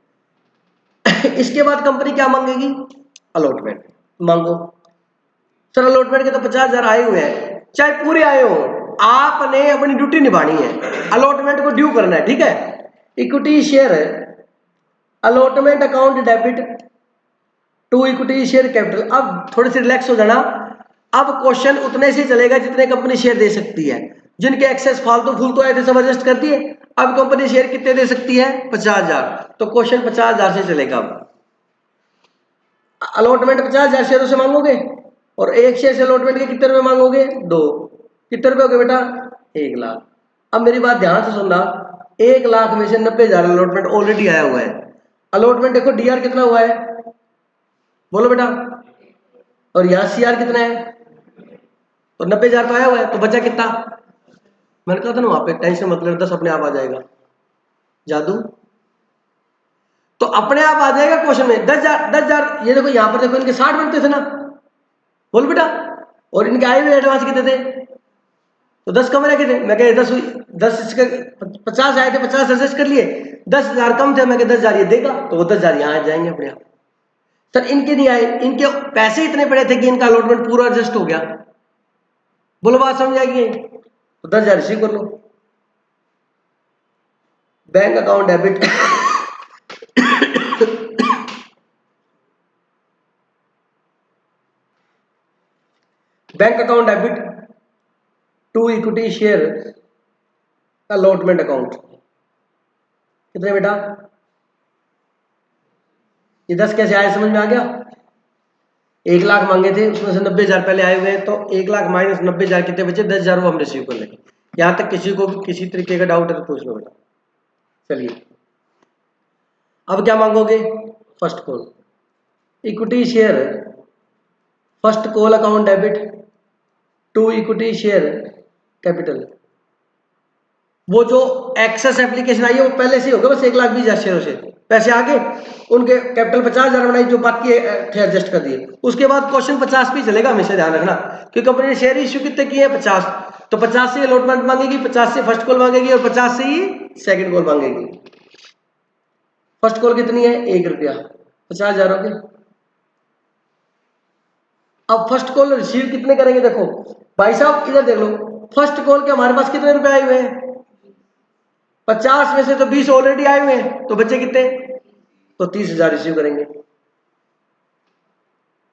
S1: इसके बाद कंपनी क्या मांगेगी? अलॉटमेंट मांगो। सर अलॉटमेंट के तो 50,000 आए हुए हैं, चाहे पूरे आए हो, आपने अपनी ड्यूटी निभानी है, अलॉटमेंट को ड्यू करना है, ठीक है। Equity share allotment account debit to equity share capital. अब थोड़े से रिलैक्स हो जाना, अब क्वेश्चन उतने से चलेगा जितने कंपनी शेयर दे सकती है। जिनके एक्सेस फालतू फूल तो आए थे सब एडजस्ट कर दिए। अब कंपनी शेयर कितने दे सकती है? 50,000। तो क्वेश्चन 50,000 से चलेगा। अब अलॉटमेंट 50,000 शेयरों से मांगोगे, और एक शेयर से अलॉटमेंट के कितने रुपए मांगोगे? 2। कितने रुपए हो गए बेटा? 1 लाख। अब मेरी बात ध्यान से सुनना, 1 लाख में से 90,000 अलॉटमेंट ऑलरेडी आया हुआ है। अलॉटमेंट देखो डीआर कितना हुआ है, बोलो बेटा, और यहां सीआर कितना है? तो 90,000 तो आया हुआ है, तो बचा कितना? मैंने कहा था ना वहां पे टेंशन मत ले, 10 अपने आप आ जाएगा। जादू। तो अपने आप आ जाएगा क्वेश्चन में 10,000। ये देखो यहाँ पर देखो इनके 60 बनते थे ना, बोल बेटा, और इनके आए हुए एडवांस कितने थे, तो 10 कम रखे थे। मैं कह 10 हुई, 10 50 आए थे, 50 एडजस्ट कर लिए, 10,000 कम थे, मैं कह 10,000 ये देगा, तो वो 10,000 यहाँ आ जाएंगे अपने आप। सर इनके नहीं आए, इनके पैसे इतने पड़े थे कि इनका अलॉटमेंट पूरा एडजस्ट हो गया। बोलो बात समझ आएगी, तो 10,000 रिसीव कर लो। Bank account debit bank account debit to equity share allotment account कितने बेटा, ये 10 कैसे आए समझ में आ गया। 1 लाख मांगे थे, उसमें से 90,000 पहले आए हुए हैं, तो 1 लाख माइनस 90,000 कितने बचे, 10,000 वो हम रिसीव कर लेंगे। यहां तक किसी को भी किसी तरीके का डाउट है तो पूछ लो बेटा। चलिए अब क्या मांगोगे, first call equity share, first call account debit to equity share capital. वो जो एक्सेस एप्लीकेशन आई है वो पहले से ही होगा, बस 1,20,000 शेयरों से पैसे आगे, उनके कैपिटल 50,000 बनाई, जो बाकी थे एडजस्ट कर दिए। उसके बाद क्वेश्चन 50 पे चलेगा, हमेशा ध्यान रखना, क्योंकि कंपनी ने शेयर इश्यू कितने किए हैं, 50, तो 50 से अलॉटमेंट मांगेगी, 50 से फर्स्ट कॉल मांगेगी, और 50 से ही सेकंड कॉल मांगेगी। फर्स्ट कॉल कितनी है, 1 रुपया, 50,000 हो गए। अब फर्स्ट कॉल रिसीव कितने करेंगे, देखो भाई साहब इधर देख लो, फर्स्ट कॉल के हमारे पास कितने रुपए आए हुए हैं, 50 में से तो 20 ऑलरेडी आए हुए हैं, तो बच्चे कितने, तो 30,000 रिसीव करेंगे।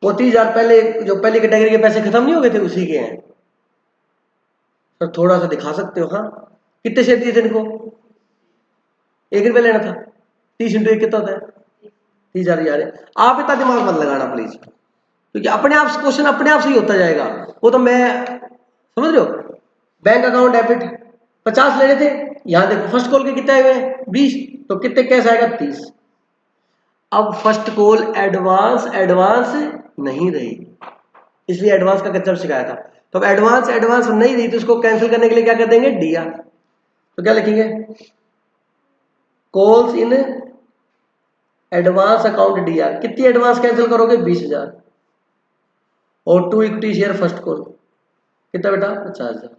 S1: वो 30,000 पहले जो पहली कैटेगरी के पैसे खत्म नहीं हो गए थे, उसी के हैं। तो थोड़ा सा दिखा सकते हो, हाँ कितने शेयर दिए थे इनको, 1 रुपया लेना था, 30 इंटू 1 कितना होता है, 30,000 यार। आप इतना दिमाग मत लगाना प्लीज, क्योंकि अपने आप क्वेश्चन अपने आप से ही होता जाएगा, वो तो मैं समझ रहे हो। बैंक अकाउंट डेबिट 50 लेने थे, यहां देखो फर्स्ट कॉल के कितने आए हुए हैं 20, तो कितने कैश आएगा 30। अब फर्स्ट कॉल एडवांस एडवांस नहीं रही, इसलिए एडवांस का कंसेप्ट सिखाया था। तो अब एडवांस एडवांस नहीं रही, तो उसको कैंसिल करने के लिए क्या कर देंगे, डीआर। तो क्या लिखेंगे, calls in advance account DR. कितनी एडवांस कैंसिल करोगे, 20,000, और to equity share first call कितना बेटा, 50,000।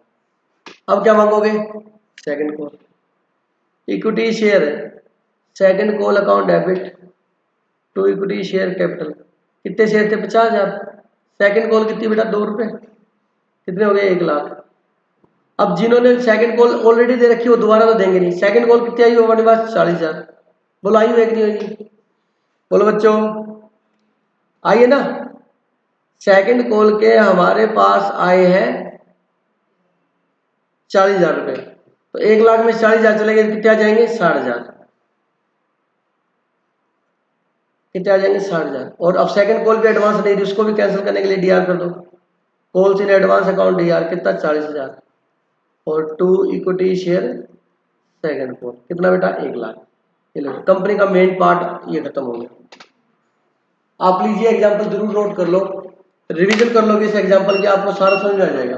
S1: अब क्या मांगोगे, second call equity share second call account debit to equity share capital. कितने शेयर थे, 50,000। सेकंड कॉल कितनी बेटा, 2 रुपए, कितने हो गए, 1 लाख। अब जिन्होंने सेकंड कॉल ऑलरेडी दे रखी है वो दोबारा तो देंगे नहीं। सेकंड कॉल कितनी आई हमारे पास, 40,000। बोलो आई हुई नहीं होगी, बोलो बच्चों आइए ना। सेकंड कॉल के हमारे पास आए हैं 40,000 रुपए, तो 1 लाख में 40,000 चले गए, कितने आ जाएंगे, 60,000। कितने आ जाएंगे, 60,000। और अब सेकंड कॉल पे एडवांस नहीं थी, उसको भी कैंसिल करने के लिए डीआर कर दो, calls in advance account DR कितना, 40,000, और to equity share second call कितना बेटा, 1 लाख। कंपनी का मेन पार्ट ये खत्म हो गया। आप प्लीज ये एग्जांपल जरूर नोट कर लो, रिवीजन कर लोगे इस एग्जांपल की, आपको सारा समझ में आ जाएगा।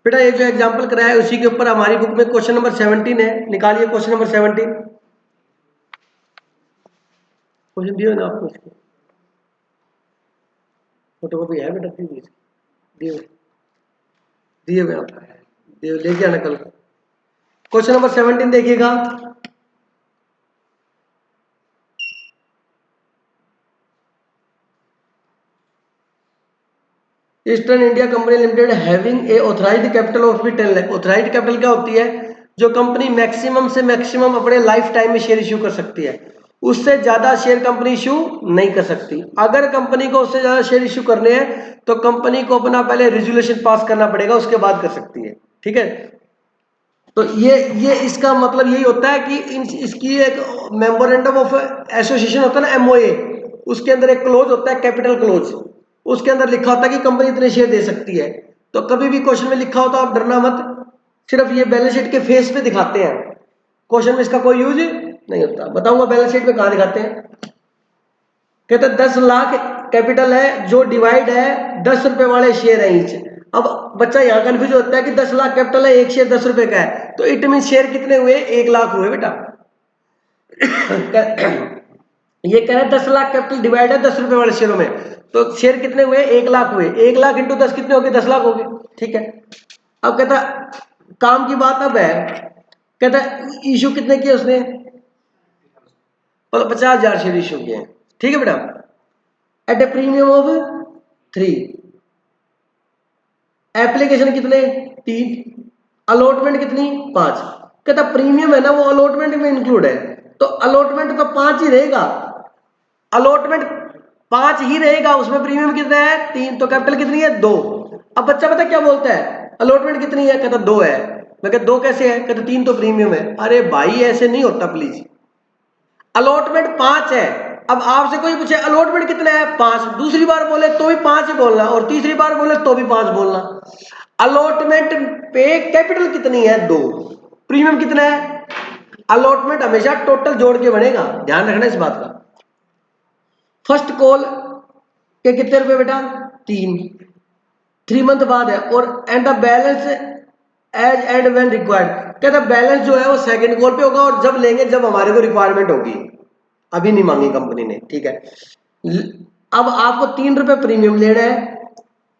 S1: बेटा ये जो एग्जांपल कराया है उसी के ऊपर हमारी बुक में क्वेश्चन नंबर 17 है, निकालिए क्वेश्चन नंबर 17। क्वेश्चन दिए ना आपको, इसके फोटोकॉपी है बेटा, दिए दिए हुए आप दिए, लेके आना कल। क्वेश्चन नंबर 17 देखिएगा। Eastern India company limited having a authorised capital of 10 lakh. Authorised capital क्या होती है, जो कंपनी मैक्सिमम से मैक्सिमम अपने लाइफ टाइम में शेयर इश्यू कर सकती है, उससे ज्यादा शेयर कंपनी इश्यू नहीं कर सकती। अगर कंपनी को उससे ज्यादा शेयर इश्यू करने हैं तो कंपनी को अपना पहले रेजोल्यूशन पास करना पड़ेगा, उसके बाद कर सकती है, ठीक है। तो ये इसका मतलब यही होता है कि इसकी एक मेमोरेंडम ऑफ एसोसिएशन होता है ना, एमओए, उसके अंदर एक क्लोज होता है कैपिटल क्लोज, उसके अंदर लिखा होता है कि कंपनी इतने शेयर दे सकती है। तो कभी भी क्वेश्चन में लिखा हो तो आप डरना मत, सिर्फ ये बैलेंस शीट के फेस पे दिखाते हैं, क्वेश्चन में इसका कोई यूज नहीं होता। बताऊंगा बैलेंस शीट में कहां दिखाते हैं। कहते 10 लाख कैपिटल है, जो डिवाइड है 10 रुपए वाले शेयर है ईच, अब बच्चा यहाँ कंफ्यूज होता है कि 10 लाख कैपिटल है, एक शेयर 10 रुपए का है, तो इट मीन शेयर कितने हुए, 1 लाख हुए बेटा। ये कह रहा है 10 लाख कैपिटल डिवाइड है 10 रुपए वाले शेयरों में, तो शेयर कितने हुए, 1 लाख हुए, 1 लाख इंटू 10 कितने हो गए, 10 लाख हो गए। ठीक है, अब कहता काम की बात अब है, कहता इशू कितने किए उसने, 50,000 शेयर इशू किए हैं। ठीक है बेटा, at a premium of 3, application कितने 3, अलॉटमेंट कितनी 5। कहता प्रीमियम है ना वो अलॉटमेंट में इंक्लूड है, तो अलॉटमेंट तो 5 ही रहेगा, अलॉटमेंट 5 ही रहेगा, उसमें प्रीमियम कितना है 3, तो कैपिटल कितनी है 2। अब बच्चा पता क्या बोलता है, अलॉटमेंट कितनी है, कहता 2 है। मैं कहता 2 कैसे है, कहता 3 तो प्रीमियम है। अरे भाई ऐसे नहीं होता प्लीज, अलॉटमेंट 5 है, अब आपसे कोई पूछे अलॉटमेंट कितना है 5, दूसरी बार बोले तो भी 5 ही बोलना, और तीसरी बार बोले तो भी 5 बोलना। अलॉटमेंट पे कैपिटल कितनी है 2, प्रीमियम कितना है, अलॉटमेंट हमेशा टोटल जोड़ के बनेगा, ध्यान रखना इस बात का। फर्स्ट कॉल के कितने रुपए बेटा 3 मंथ बाद है, और and the balance as and when required. कहता बैलेंस जो है वो सेकंड कॉल पे होगा, और जब लेंगे जब हमारे को रिक्वायरमेंट होगी, अभी नहीं मांगी कंपनी ने। ठीक है, अब आपको 3 रुपए प्रीमियम लेना है,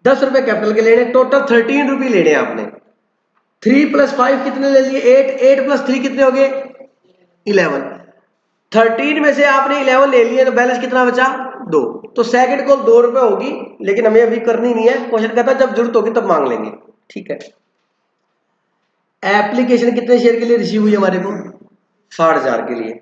S1: 10 रुपए कैपिटल के लेने, टोटल 13 रुपये लेने हैं आपने। 3 + 5 कितने ले लिए 8, 8 + 3 कितने हो गए 11, 13 में से आपने 11 ले लिए, तो बैलेंस कितना बचा 2, तो सेकंड कॉल 2 रुपए होगी, लेकिन हमें अभी करनी नहीं है, क्वेश्चन कहता जब जरूरत होगी तब मांग लेंगे। ठीक है, एप्लीकेशन कितने शेयर के लिए रिसीव हुई हमारे को 60,000 के लिए।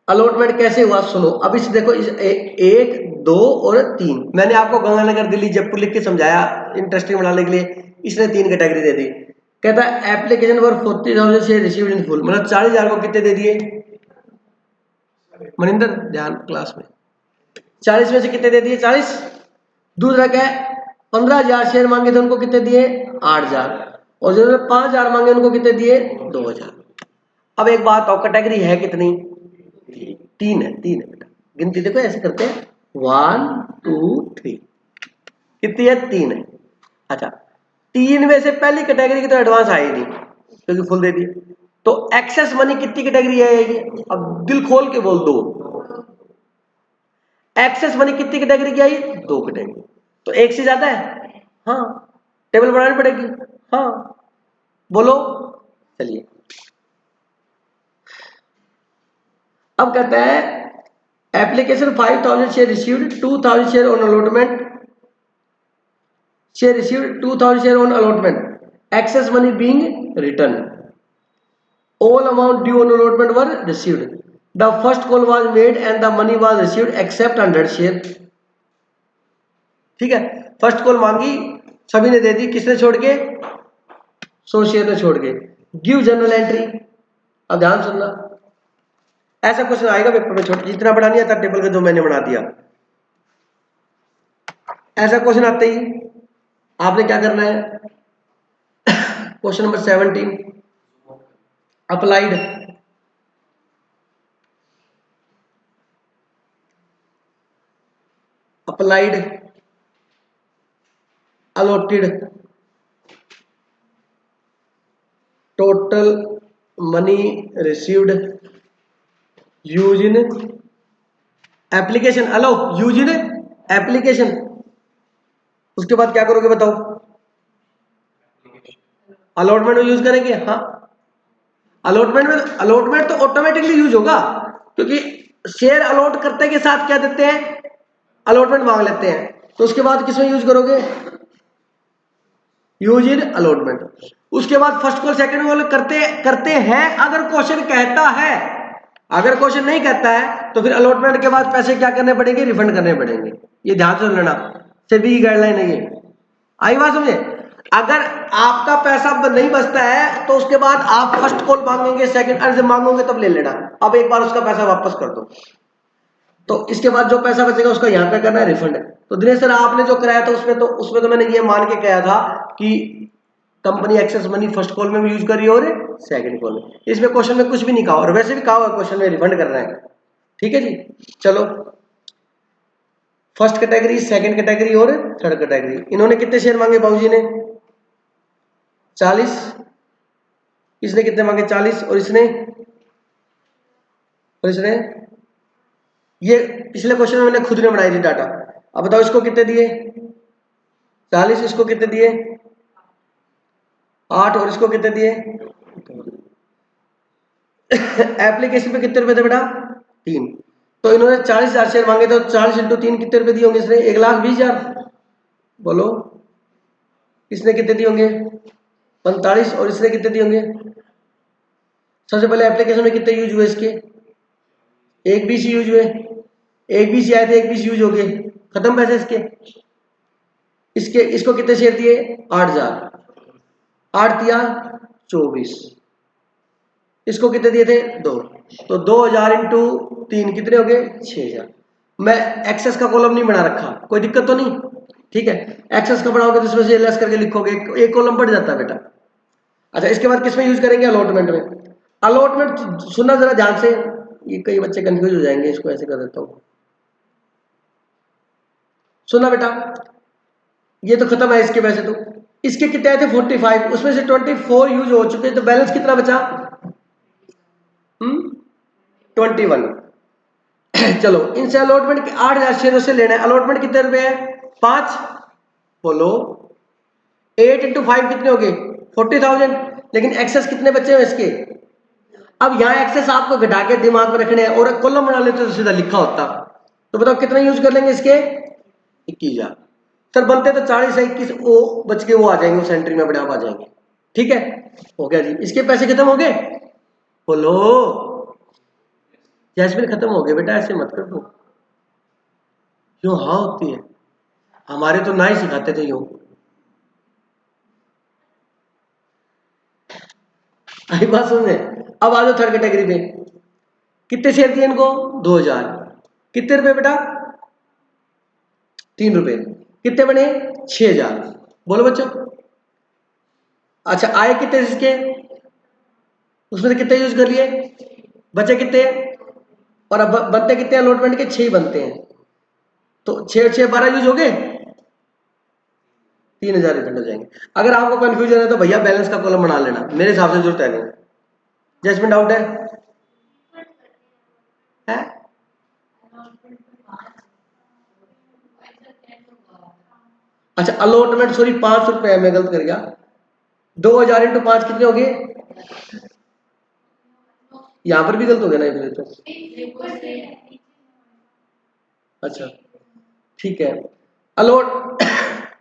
S1: अलॉटमेंट कैसे हुआ सुनो, अब इस देखो इस 1, 2 और 3, मैंने आपको गंगानगर, दिल्ली, जयपुर लिख के समझाया इंटरेस्टिंग बनाने के लिए, इसने 3 कैटेगरी दे दी। कहता application for 40,000 share received in full, मतलब 40,000 को कितने दे दिए मनिंदर, ध्यान क्लास में, 40 में से कितने दे दिए 40। दूसरा क्या है 15,000 शेयर मांगे थे, उनको कितने दिए 8,000, और जिन्होंने 5,000 मांगे उनको कितने दिए 2,000। अब एक बात और, कैटेगरी है कितनी 3 है, 3 है बेटा, गिनती देखो ऐसे करते हैं 1 2 3, कितनी है 3 है। अच्छा 3 में से पहली कैटेगरी की तो एडवांस आई नहीं क्योंकि फुल दे दिए, तो एक्सेस मनी कितनी कैटेगरी है ये, अब दिल खोल के बोल दो, एक्सेस मनी कितनी कैटेगरी की आई 2 कैटेगरी, तो एक से ज्यादा है, हाँ टेबल बनानी पड़ेगी, हाँ बोलो। चलिए अब कहता है application 5,000 share received, 2,000 share on allotment, share received 2,000 share on allotment, excess money being return, all amount due on allotment were received, the first call was made and the money was received except 100 share। ठीक है, फर्स्ट कॉल मांगी सभी ने दे दी, किसने छोड़ के 100 शेयर ने छोड़ के। गिव जनरल एंट्री, अब ध्यान सुनना, ऐसा क्वेश्चन आएगा पेपर में, छोटा जितना बड़ा नहीं आता टेबल का जो मैंने बना दिया, ऐसा क्वेश्चन आते ही आपने क्या करना है, question number 17 applied, applied allotted total money received use in application, allot use in application, उसके बाद क्या करोगे बताओ, अलॉटमेंट में यूज करेंगे, हाँ अलॉटमेंट तो ऑटोमेटिकली यूज होगा, क्योंकि शेयर अलॉट करते के साथ क्या देते हैं अलॉटमेंट मांग लेते हैं, तो उसके बाद किसमें यूज करोगे यूज इन अलॉटमेंट। उसके बाद फर्स्ट कॉल सेकंड कॉल करते हैं अगर क्वेश्चन कहता है, अगर क्वेश्चन नहीं कहता है तो फिर अलॉटमेंट के बाद पैसे क्या करने पड़ेंगे रिफंड करने पड़ेंगे, ये ध्यान से लेना, सेबी की गाइडलाइन है ये, आई बात समझे। अगर आपका पैसा नहीं बचता है तो उसके बाद आप फर्स्ट कॉल मांगेंगे, सेकंड अर्ज मांगोगे तब ले लेना, अब एक बार उसका पैसा वापस कर दो, तो इसके बाद जो पैसा बचेगा उसका यहाँ पे करना है रिफंड। तो दिनेश सर आपने जो कराया था उसमें तो मैंने ये मान के कहा था कि company excess money first call में भी यूज कर रही है और सेकंड कॉल में, इसमें क्वेश्चन में कुछ भी नहीं कहा, और वैसे भी कहा हुआ क्वेश्चन में रिफंड करना है। ठीक है जी, चलो फर्स्ट कैटेगरी, सेकंड कैटेगरी और थर्ड कैटेगरी। इन्होंने कितने शेयर मांगे बाबूजी ने? 40। इसने कितने मांगे? 40। और इसने ये पिछले क्वेश्चन में मैंने खुद ने बनाई थी डाटा। अब बताओ इसको कितने दिए? 40। इसको कितने दिए? 8। और इसको कितने दिए? एप्लीकेशन पे कितने रुपए थे बेटा? 3। तो इन्होंने 40,000 शेयर मांगे, तो 40 इंटू 3 कितने रुपए दिए होंगे इसने? 1,20,000। बोलो इसने कितने दिए होंगे? 45। और इसने कितने दिए होंगे? सबसे पहले एप्लीकेशन में कितने यूज हुए इसके? 1 बीसी यूज हुए। 1 बीसी आए थे, 1 बीसी यूज हो गए, खत्म पैसे इसके। इसको कितने शेयर दिए? 8,000। 8 दिया 24। इसको कितने दिए थे? 2। तो 2,000 इंटू 3 कितने हो गए? 6,000। मैं एक्सेस का कॉलम नहीं बना रखा, कोई दिक्कत तो नहीं? ठीक है, एक्सेस का बनाओगे तो इसमें से लेस करके लिखोगे, एक कॉलम बढ़ जाता है बेटा। अच्छा, इसके बाद किसमें यूज करेंगे? अलॉटमेंट में। अलॉटमेंट सुनना जरा ध्यान से, ये कई बच्चे कंफ्यूज हो जाएंगे, इसको ऐसे कर देता हूं। सुनना बेटा, ये तो खत्म है इसके। वैसे तो इसके कितने आए थे? 45। उसमें से 24 यूज हो चुके, तो बैलेंस कितना बचा? 21। चलो, इनसे अलॉटमेंट 8,000 शेयरों से लेना है। अलॉटमेंट कितने रुपए है? 5। बोलो 8 इंटू 5 कितने हो गए? 40,000। लेकिन एक्सेस कितने बचे हैं इसके? अब यहाँ एक्सेस आपको घटा के दिमाग में रखने हैं, और कॉलम बना लेते तो सीधा लिखा होता। तो बताओ कितने यूज कर लेंगे इसके? 21,000। सर बनते तो 40 है, 21 वो बच के वो आ जाएंगे, उस एंट्री में अपने आप आ जाएंगे। ठीक है, हो गया जी। इसके पैसे खत्म हो गए। बोलो जैस्मिन, खत्म हो गए बेटा, ऐसे मत कर दो। क्यों हाँ होती है? हमारे तो ना ही सिखाते थे यूं। आई बात समझे? अब आ जाओ थर्ड कैटेगरी पे। कितने शेयर दिए इनको? 2,000। कितने रुपए बेटा? 3 रुपए। कितने बने? 6,000। बोलो बच्चों। अच्छा, आए कितने इसके? उसमें से कितने यूज कर लिए? बचे कितने? और अब बनते कितने अलॉटमेंट के? 6 ही बनते हैं। तो 6 6 12 यूज हो गए, 3,000 रिफंड हो जाएंगे। अगर आपको कंफ्यूजन है तो भैया बैलेंस का कॉलम बना लेना, मेरे हिसाब से जरूरत है नहीं। जजमेंट डाउट है? अच्छा, अलॉटमेंट सॉरी 5 रुपए, मैं गलत कर गया। 2,000 इंटू 5 कितने हो गए? यहां पर भी गलत हो गया ना इधर तो। अच्छा ठीक है, अलॉट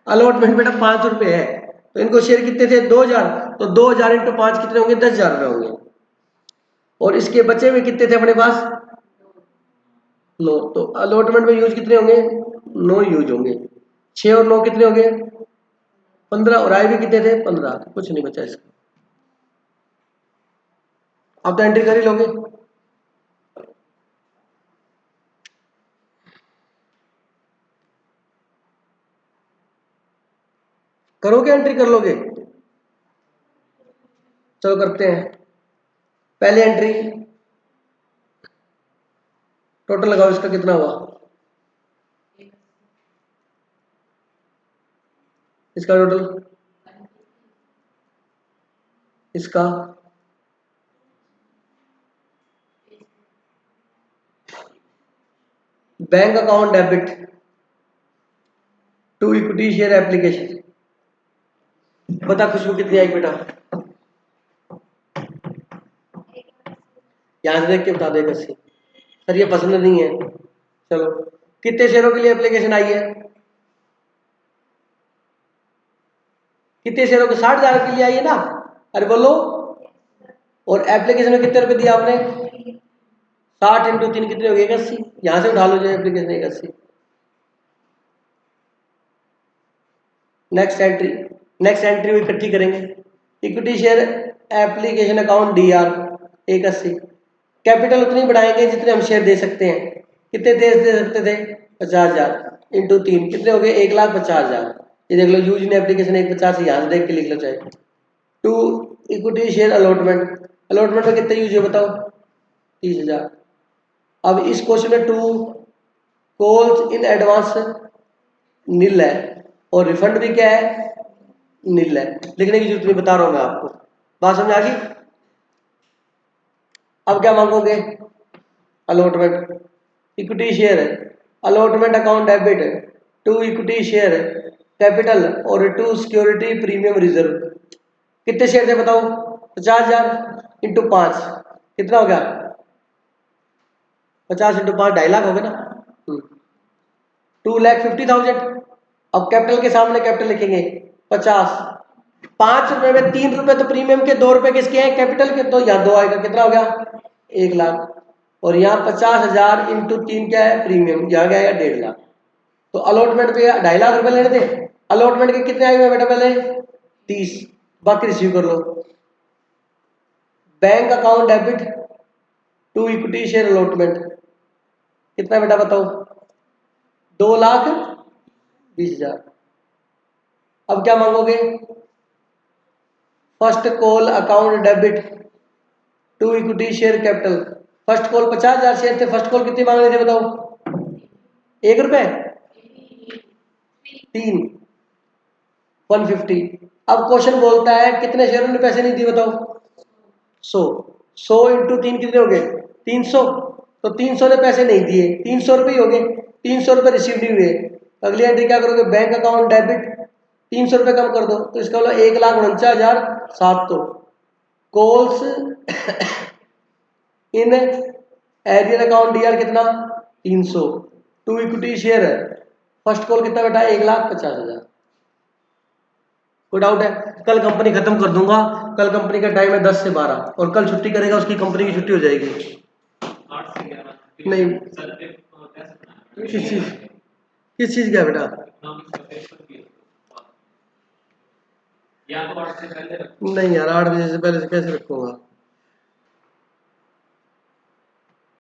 S1: अलॉटमेंट बेटा 5 रुपए है, तो इनको शेयर कितने थे? 2,000। तो 2,000 इंटू 5 कितने होंगे? 10,000 रुपए होंगे। और इसके बचे हुए कितने थे अपने पास? 9। तो अलॉटमेंट में यूज कितने होंगे? 9 यूज होंगे। 6 और 9 कितने हो गए? 15। और आए भी कितने थे? 15। कुछ नहीं बचा इसका। आप तो एंट्री कर ही लोगे। करोगे? एंट्री कर लोगे? चलो करते हैं। पहली एंट्री टोटल लगाओ, इसका कितना हुआ? इसका टोटल, इसका bank account debit to equity share application. बता खुशबू कितनी आई बेटा? यहां से देख के बता दे। 80। सर ये पसंद नहीं है। चलो, कितने शेयरों के लिए एप्लीकेशन आई है? कितने शेयरों के? 60,000 के लिए आई है ना? अरे बोलो। और एप्लीकेशन में कितने रुपए दिए आपने? 60 इंटू 3 कितने हो गए? 81। यहां से उठा लो जो एप्लीकेशन 81। नेक्स्ट एंट्री इकट्ठी करेंगे। Equity share application account D R 81। Capital उतनी बढ़ाएंगे जितने हम शेयर दे सकते हैं। कितने दे सकते थे? 50,000 इंटू 3 कितने हो गए? 1,50,000। ये देख लो, यूज ने एप्लीकेशन 150 यहाँ से देख के लिख लो चाहे। To equity share allotment, allotment में कितने यूज है बताओ? 30,000। अब इस क्वेश्चन में 2 कॉल्स इन एडवांस नील है और रिफंड भी क्या है, नील है। लिखने की जरूरत नहीं, बता रहा हूं मैं आपको। बात समझ आ गई? अब क्या मांगोगे? Allotment, equity share, allotment account debit to equity share capital और टू सिक्योरिटी प्रीमियम रिजर्व। कितने शेयर थे बताओ? 50,000 इंटू 5 कितना हो गया? 50 इंटू 5 2.5 लाख हो गया ना। 2,50,000। अब कैपिटल के सामने कैपिटल लिखेंगे 50। 5 रुपए में 3 रुपए तो प्रीमियम के, 2 रुपए किसके हैं? कैपिटल के। तो यहाँ 2 आएगा, कितना हो गया? 1 लाख। और यहाँ 50,000 इंटू 3 क्या है? प्रीमियम। यहाँ क्या आएगा? 1.5 लाख। तो अलॉटमेंट पे 2.5 लाख रुपए लेने थे। अलॉटमेंट के कितने आए हुए बेटा? पहले 30, बाकी रिसीव कर लो। Bank account debit to equity share allotment कितना बेटा बताओ? 2,20,000। अब क्या मांगोगे? First call account debit to equity share capital. First call 50,000 share थे, फर्स्ट कॉल कितनी मांग रहे थे बताओ? 1 रुपए, 3, 150। अब क्वेश्चन बोलता है कितने शेयरों ने पैसे नहीं दिए बताओ? 100 इंटू 3 कितने हो गए? 300। तो 300 ने पैसे नहीं दिए, 300 रुपये हो गए। 300 रुपये रिसीव नहीं हुए। अगली एंट्री क्या करोगे? बैंक अकाउंट डेबिट 300 रुपये कम कर दो, तो इसका मतलब 1,49,700। Calls in arrear account DR कितना? 300 टू इक्विटी शेयर है। फर्स्ट कॉल कितना बेटा? 1,50,000। कोई डाउट है? कल कंपनी खत्म कर दूंगा। कल कंपनी का टाइम है 10 से 12 और कल छुट्टी करेगा, उसकी कंपनी की छुट्टी हो जाएगी। 8 से 11 नहीं, किस चीज का बेटा? नहीं यार, 8 बजे से पहले से कैसे रखूंगा?